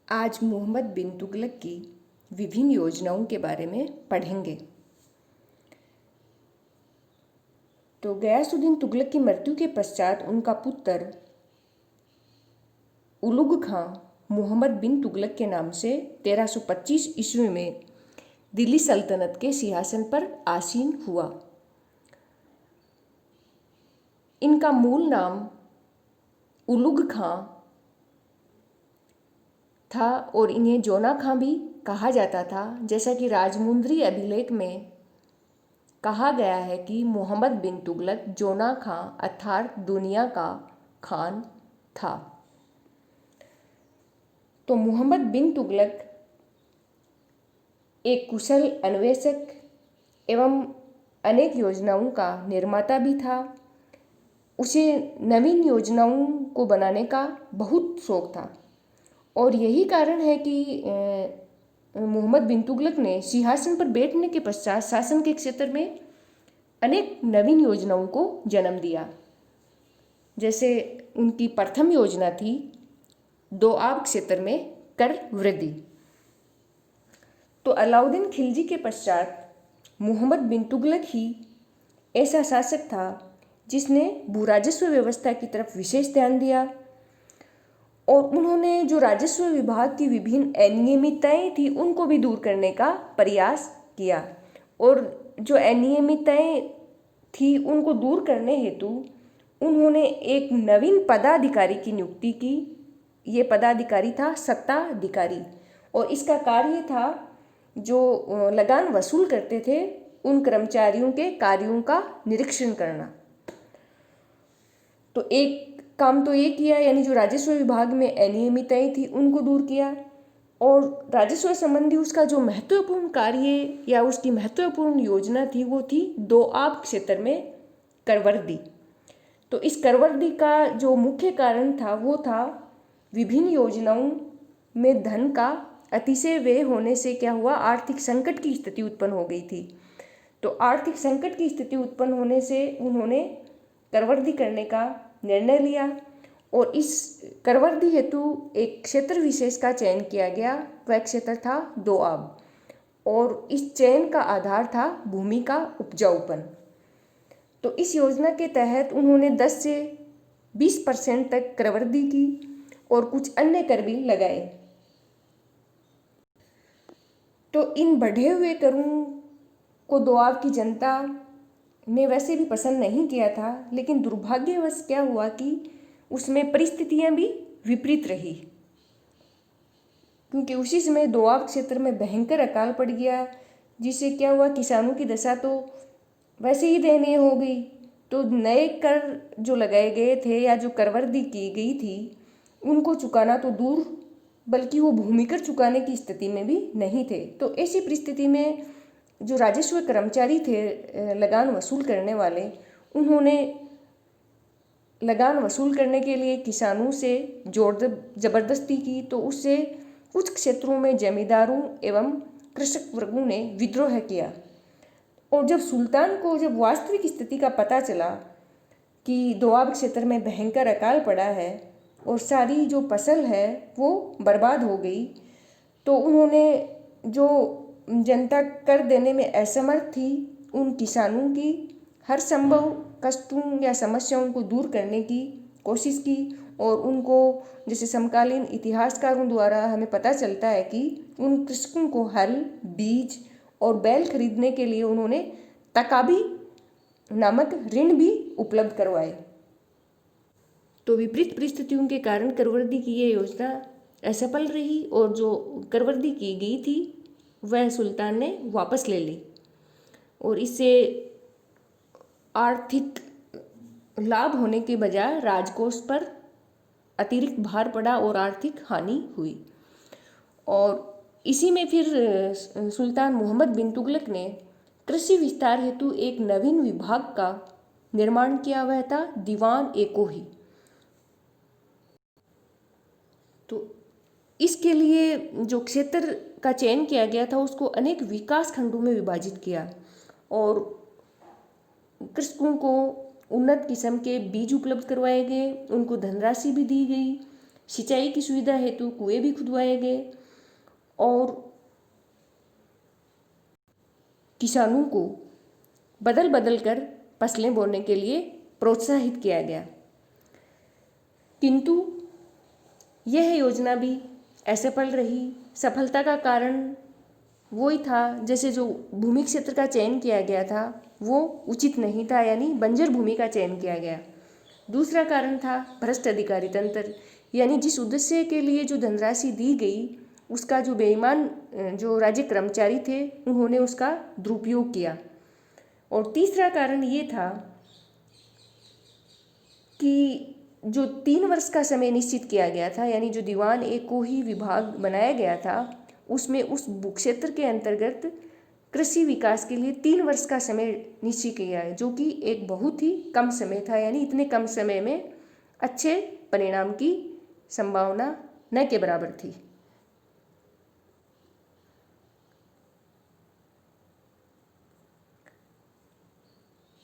आज मोहम्मद बिन तुगलक की विभिन्न योजनाओं के बारे में पढ़ेंगे। तो गयासुद्दीन तुगलक की मृत्यु के पश्चात उनका पुत्र उलुग खां मोहम्मद बिन तुगलक के नाम से 1325 ईस्वी में दिल्ली सल्तनत के सिंहासन पर आसीन हुआ। इनका मूल नाम उलुग खां था और इन्हें जोना खां भी कहा जाता था। जैसा कि राजमुंद्री अभिलेख में कहा गया है कि मोहम्मद बिन तुगलक जोना खां अर्थात दुनिया का खान था। तो मोहम्मद बिन तुगलक एक कुशल अन्वेषक एवं अनेक योजनाओं का निर्माता भी था। उसे नवीन योजनाओं को बनाने का बहुत शौक था और यही कारण है कि मोहम्मद बिन तुगलक ने सिंहासन पर बैठने के पश्चात शासन के क्षेत्र में अनेक नवीन योजनाओं को जन्म दिया। जैसे उनकी प्रथम योजना थी दोआब क्षेत्र में कर वृद्धि। तो अलाउद्दीन खिलजी के पश्चात मोहम्मद बिन तुगलक ही ऐसा शासक था जिसने भूराजस्व व्यवस्था की तरफ विशेष ध्यान दिया और उन्होंने जो राजस्व विभाग की विभिन्न अनियमितताएं थी उनको भी दूर करने का प्रयास किया और जो अनियमितताएं थी उनको दूर करने हेतु उन्होंने एक नवीन पदाधिकारी की नियुक्ति की। ये पदाधिकारी था सत्ताधिकारी और इसका कार्य था जो लगान वसूल करते थे उन कर्मचारियों के कार्यों का निरीक्षण करना। तो एक काम तो ये किया, यानी जो राजस्व विभाग में अनियमितताएं थी उनको दूर किया और राजस्व संबंधी उसका जो महत्वपूर्ण कार्य या उसकी महत्वपूर्ण योजना थी वो थी दोआब क्षेत्र में करवर्दी। तो इस करवर्दी का जो मुख्य कारण था वो था विभिन्न योजनाओं में धन का अतिशय व्यय होने से क्या हुआ, आर्थिक संकट की स्थिति उत्पन्न हो गई थी। तो आर्थिक संकट की स्थिति उत्पन्न होने से उन्होंने करवर्दी करने का निर्णय लिया और इस करवर्दी हेतु एक क्षेत्र विशेष का चयन किया गया। वह क्षेत्र था दोआब और इस चयन का आधार था भूमि का उपजाऊपन। तो इस योजना के तहत उन्होंने 10 से 20% तक करवर्दी की और कुछ अन्य कर भी लगाए। तो इन बढ़े हुए करों को दोआब की जनता ने वैसे भी पसंद नहीं किया था, लेकिन दुर्भाग्यवश क्या हुआ कि उसमें परिस्थितियां भी विपरीत रही, क्योंकि उसी समय दोआब क्षेत्र में भयंकर अकाल पड़ गया, जिससे क्या हुआ किसानों की दशा तो वैसे ही दयनीय हो गई। तो नए कर जो लगाए गए थे या जो करवर्दी की गई थी उनको चुकाना तो दूर, बल्कि वो भूमिकर चुकाने की स्थिति में भी नहीं थे। तो ऐसी परिस्थिति में जो राजस्व कर्मचारी थे लगान वसूल करने वाले, उन्होंने लगान वसूल करने के लिए किसानों से जोर जबरदस्ती की। तो उससे कुछ क्षेत्रों में जमींदारों एवं कृषक वर्गों ने विद्रोह किया और जब सुल्तान को जब वास्तविक स्थिति का पता चला कि दोआब क्षेत्र में भयंकर अकाल पड़ा है और सारी जो फसल है वो बर्बाद हो गई, तो उन्होंने जो जनता कर देने में असमर्थ थी उन किसानों की हर संभव कष्टों या समस्याओं को दूर करने की कोशिश की और उनको, जैसे समकालीन इतिहासकारों द्वारा हमें पता चलता है कि उन कृषकों को हल, बीज और बैल खरीदने के लिए उन्होंने तकाबी नामक ऋण भी उपलब्ध करवाए। तो विपरीत परिस्थितियों के कारण करवर्दी की ये योजना असफल रही और जो करवर्दी की गई थी वह सुल्तान ने वापस ले ली और इससे आर्थिक लाभ होने के बजाय राजकोष पर अतिरिक्त भार पड़ा और आर्थिक हानि हुई। और इसी में फिर सुल्तान मोहम्मद बिन तुगलक ने कृषि विस्तार हेतु एक नवीन विभाग का निर्माण किया, वह था दीवान ए कोही। तो इसके लिए जो क्षेत्र का चयन किया गया था उसको अनेक विकास खंडों में विभाजित किया और कृषकों को उन्नत किस्म के बीज उपलब्ध करवाए गए, उनको धनराशि भी दी गई सिंचाई की सुविधा हेतु कुएं भी खुदवाए गए और किसानों को बदल बदल कर फसलें बोने के लिए प्रोत्साहित किया गया। किंतु यह योजना भी असफल रही। सफलता का कारण वही था, जैसे जो भूमि क्षेत्र का चयन किया गया था वो उचित नहीं था, यानी बंजर भूमि का चयन किया गया। दूसरा कारण था भ्रष्ट अधिकारी तंत्र, यानी जिस उद्देश्य के लिए जो धनराशि दी गई उसका जो बेईमान जो राज्य कर्मचारी थे उन्होंने उसका दुरुपयोग किया। और तीसरा कारण ये था कि जो 3 वर्ष का समय निश्चित किया गया था, यानी जो दीवान एक को ही विभाग बनाया गया था, उसमें उस क्षेत्र के अंतर्गत कृषि विकास के लिए 3 वर्ष का समय निश्चित किया है, जो कि एक बहुत ही कम समय था। यानी इतने कम समय में अच्छे परिणाम की संभावना न के बराबर थी।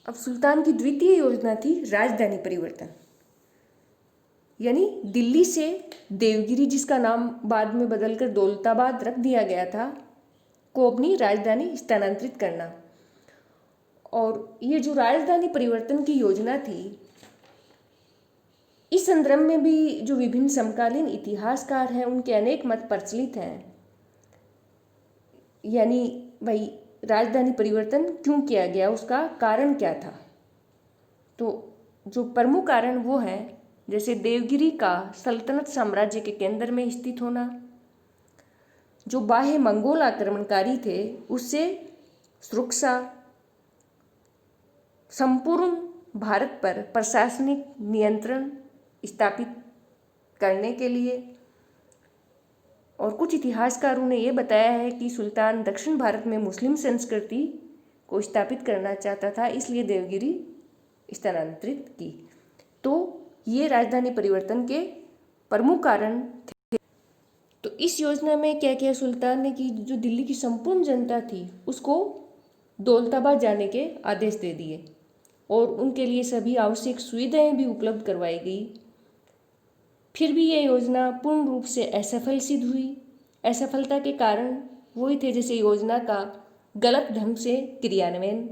अब सुल्तान की द्वितीय योजना थी राजधानी परिवर्तन, यानी दिल्ली से देवगिरी, जिसका नाम बाद में बदलकर दौलताबाद रख दिया गया था, को अपनी राजधानी स्थानांतरित करना। और ये जो राजधानी परिवर्तन की योजना थी, इस संदर्भ में भी जो विभिन्न समकालीन इतिहासकार हैं उनके अनेक मत प्रचलित हैं। यानी भाई राजधानी परिवर्तन क्यों किया गया, उसका कारण क्या था। तो जो प्रमुख कारण वो है, जैसे देवगिरी का सल्तनत साम्राज्य के केंद्र में स्थित होना, जो बाह्य मंगोल आक्रमणकारी थे उससे सुरक्षा, संपूर्ण भारत पर प्रशासनिक नियंत्रण स्थापित करने के लिए। और कुछ इतिहासकारों ने यह बताया है कि सुल्तान दक्षिण भारत में मुस्लिम संस्कृति को स्थापित करना चाहता था, इसलिए देवगिरी स्थानांतरित की। तो ये राजधानी परिवर्तन के प्रमुख कारण थे। तो इस योजना में क्या किया सुल्तान ने कि जो दिल्ली की संपूर्ण जनता थी उसको दौलताबाद जाने के आदेश दे दिए और उनके लिए सभी आवश्यक सुविधाएं भी उपलब्ध करवाई गई। फिर भी यह योजना पूर्ण रूप से असफल सिद्ध हुई। असफलता के कारण वही थे, जैसे योजना का गलत ढंग से क्रियान्वयन,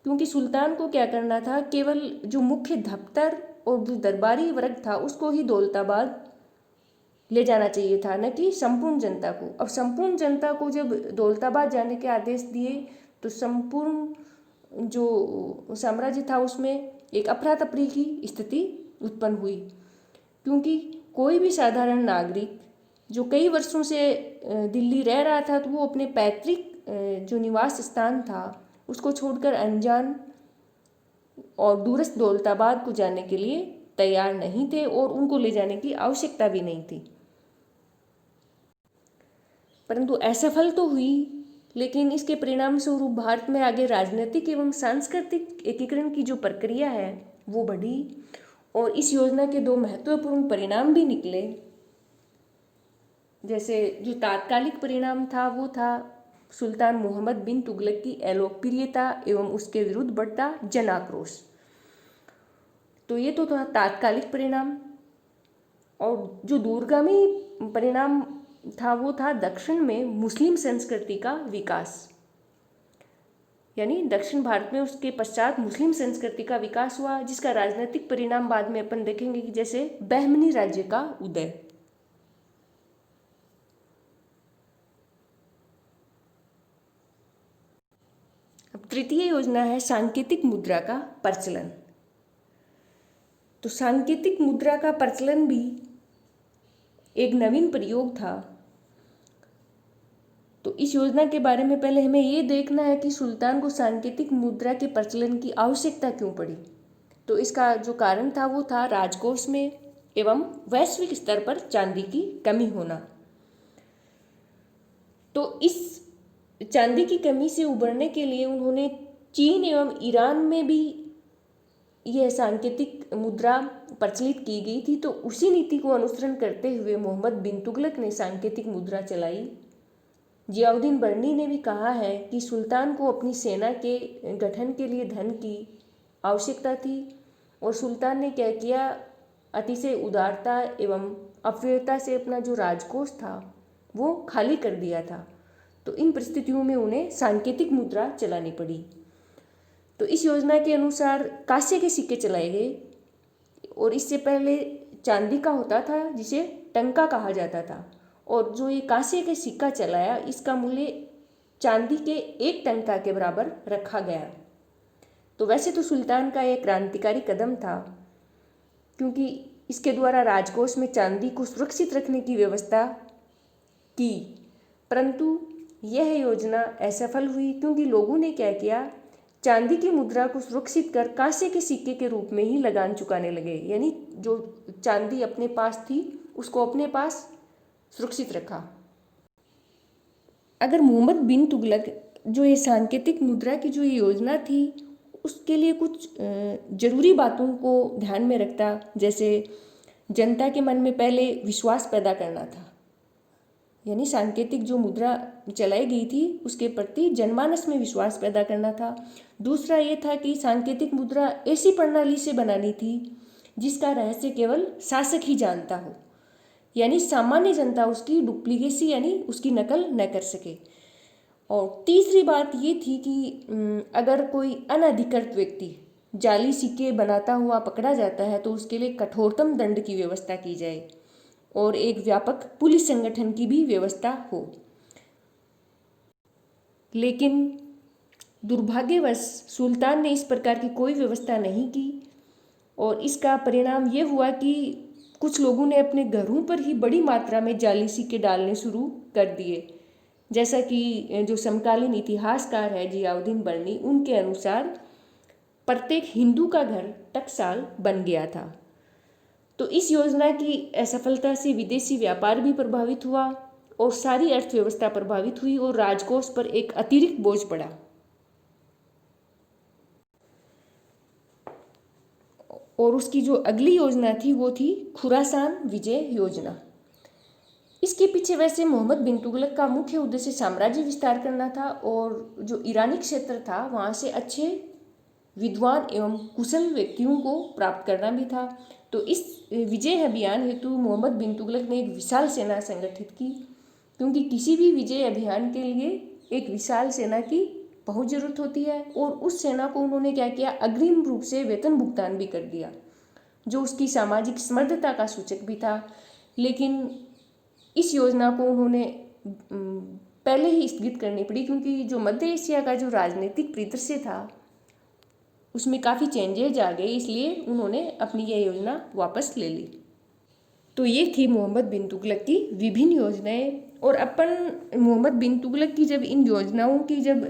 क्योंकि सुल्तान को क्या करना था, केवल जो मुख्य दफ्तर और जो दरबारी वर्ग था उसको ही दौलताबाद ले जाना चाहिए था, न कि संपूर्ण जनता को। अब संपूर्ण जनता को जब दौलताबाद जाने के आदेश दिए तो संपूर्ण जो साम्राज्य था उसमें एक अफरा तफरी की स्थिति उत्पन्न हुई, क्योंकि कोई भी साधारण नागरिक जो कई वर्षों से दिल्ली रह रहा था तो वो अपने पैतृक जो निवास स्थान था उसको छोड़कर अनजान और दूरस्थ दौलताबाद को जाने के लिए तैयार नहीं थे और उनको ले जाने की आवश्यकता भी नहीं थी। परंतु असफल तो हुई, लेकिन इसके परिणाम स्वरूप भारत में आगे राजनीतिक एवं सांस्कृतिक एकीकरण की जो प्रक्रिया है वो बढ़ी और इस योजना के 2 महत्वपूर्ण परिणाम भी निकले। जैसे जो तात्कालिक परिणाम था वो था सुल्तान मोहम्मद बिन तुगलक की अलोकप्रियता एवं उसके विरुद्ध बढ़ता जन आक्रोश। तो ये तो था तात्कालिक परिणाम। और जो दूरगामी परिणाम था वो था दक्षिण में मुस्लिम संस्कृति का विकास, यानी दक्षिण भारत में उसके पश्चात मुस्लिम संस्कृति का विकास हुआ, जिसका राजनीतिक परिणाम बाद में अपन देखेंगे कि जैसे बहमनी राज्य का उदय। अब तृतीय योजना है सांकेतिक मुद्रा का प्रचलन। तो सांकेतिक मुद्रा का प्रचलन भी एक नवीन प्रयोग था। तो इस योजना के बारे में पहले हमें ये देखना है कि सुल्तान को सांकेतिक मुद्रा के प्रचलन की आवश्यकता क्यों पड़ी। तो इसका जो कारण था वो था राजकोष में एवं वैश्विक स्तर पर चांदी की कमी होना। तो इस चांदी की कमी से उबरने के लिए उन्होंने चीन एवं ईरान में भी यह सांकेतिक मुद्रा प्रचलित की गई थी। तो उसी नीति को अनुसरण करते हुए मोहम्मद बिन तुगलक ने सांकेतिक मुद्रा चलाई। जियाउद्दीन बर्नी ने भी कहा है कि सुल्तान को अपनी सेना के गठन के लिए धन की आवश्यकता थी और सुल्तान ने क्या किया, अतिशय उदारता एवं अव्ययता से अपना जो राजकोष था वो खाली कर दिया था। तो इन परिस्थितियों में उन्हें सांकेतिक मुद्रा चलानी पड़ी। तो इस योजना के अनुसार कांसे के सिक्के चलाए गए और इससे पहले चांदी का होता था जिसे टंका कहा जाता था, और जो ये कांसे के सिक्का चलाया इसका मूल्य चांदी के 1 टंका के बराबर रखा गया। तो वैसे तो सुल्तान का एक क्रांतिकारी कदम था, क्योंकि इसके द्वारा राजकोष में चांदी को सुरक्षित रखने की व्यवस्था की, परंतु यह योजना असफल हुई क्योंकि लोगों ने क्या किया, चांदी की मुद्रा को सुरक्षित कर कांसे के सिक्के के रूप में ही लगान चुकाने लगे। यानी जो चांदी अपने पास थी उसको अपने पास सुरक्षित रखा। अगर मोहम्मद बिन तुगलक जो ये सांकेतिक मुद्रा की जो योजना थी उसके लिए कुछ जरूरी बातों को ध्यान में रखता, जैसे जनता के मन में पहले विश्वास पैदा करना था, यानी सांकेतिक जो मुद्रा चलाई गई थी उसके प्रति जनमानस में विश्वास पैदा करना था। दूसरा ये था कि सांकेतिक मुद्रा ऐसी प्रणाली से बनानी थी जिसका रहस्य केवल शासक ही जानता हो, यानी सामान्य जनता उसकी डुप्लीकेसी यानी उसकी नकल न कर सके। और तीसरी बात ये थी कि अगर कोई अनधिकृत व्यक्ति जाली सिक्के बनाता हुआ पकड़ा जाता है तो उसके लिए कठोरतम दंड की व्यवस्था की जाए और एक व्यापक पुलिस संगठन की भी व्यवस्था हो। लेकिन दुर्भाग्यवश सुल्तान ने इस प्रकार की कोई व्यवस्था नहीं की और इसका परिणाम ये हुआ कि कुछ लोगों ने अपने घरों पर ही बड़ी मात्रा में जाली सिक्के डालने शुरू कर दिए। जैसा कि जो समकालीन इतिहासकार है जियाउद्दीन बर्नी, उनके अनुसार प्रत्येक हिंदू का घर टकसाल बन गया था। तो इस योजना की असफलता से विदेशी व्यापार भी प्रभावित हुआ और सारी अर्थव्यवस्था प्रभावित हुई और राजकोष पर एक अतिरिक्त बोझ पड़ा। और उसकी जो अगली योजना थी वो थी खुरासान विजय योजना। इसके पीछे वैसे मोहम्मद बिन तुगलक का मुख्य उद्देश्य साम्राज्य विस्तार करना था और जो ईरानी क्षेत्र था वहाँ से अच्छे विद्वान एवं कुशल व्यक्तियों को प्राप्त करना भी था। तो इस विजय अभियान हेतु मोहम्मद बिन तुगलक ने एक विशाल सेना संगठित की, क्योंकि किसी भी विजय अभियान के लिए एक विशाल सेना की बहुत ज़रूरत होती है। और उस सेना को उन्होंने क्या किया, अग्रिम रूप से वेतन भुगतान भी कर दिया, जो उसकी सामाजिक समर्थता का सूचक भी था। लेकिन इस योजना को उन्होंने पहले ही स्थगित करनी पड़ी, क्योंकि जो मध्य एशिया का जो राजनीतिक परिदृश्य था उसमें काफ़ी चेंजेज आ गए, इसलिए उन्होंने अपनी यह योजना वापस ले ली। तो ये थी मोहम्मद बिन तुगलक की विभिन्न योजनाएं। और अपन मोहम्मद बिन तुगलक की जब इन योजनाओं की जब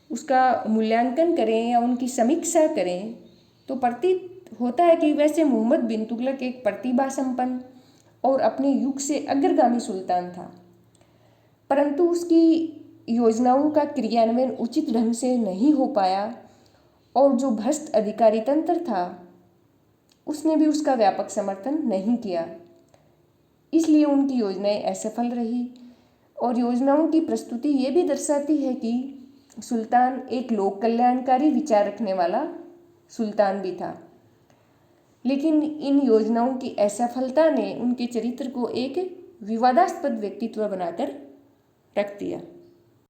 उसका मूल्यांकन करें या उनकी समीक्षा करें तो प्रतीत होता है कि वैसे मोहम्मद बिन तुगलक एक प्रतिभा संपन्न और अपने युग से अग्रगामी सुल्तान था, परंतु उसकी योजनाओं का क्रियान्वयन उचित ढंग से नहीं हो पाया और जो भ्रष्ट अधिकारी तंत्र था उसने भी उसका व्यापक समर्थन नहीं किया, इसलिए उनकी योजनाएं असफल रही। और योजनाओं की प्रस्तुति ये भी दर्शाती है कि सुल्तान एक लोक कल्याणकारी विचार रखने वाला सुल्तान भी था, लेकिन इन योजनाओं की असफलता ने उनके चरित्र को एक विवादास्पद व्यक्तित्व बनाकर रख दिया।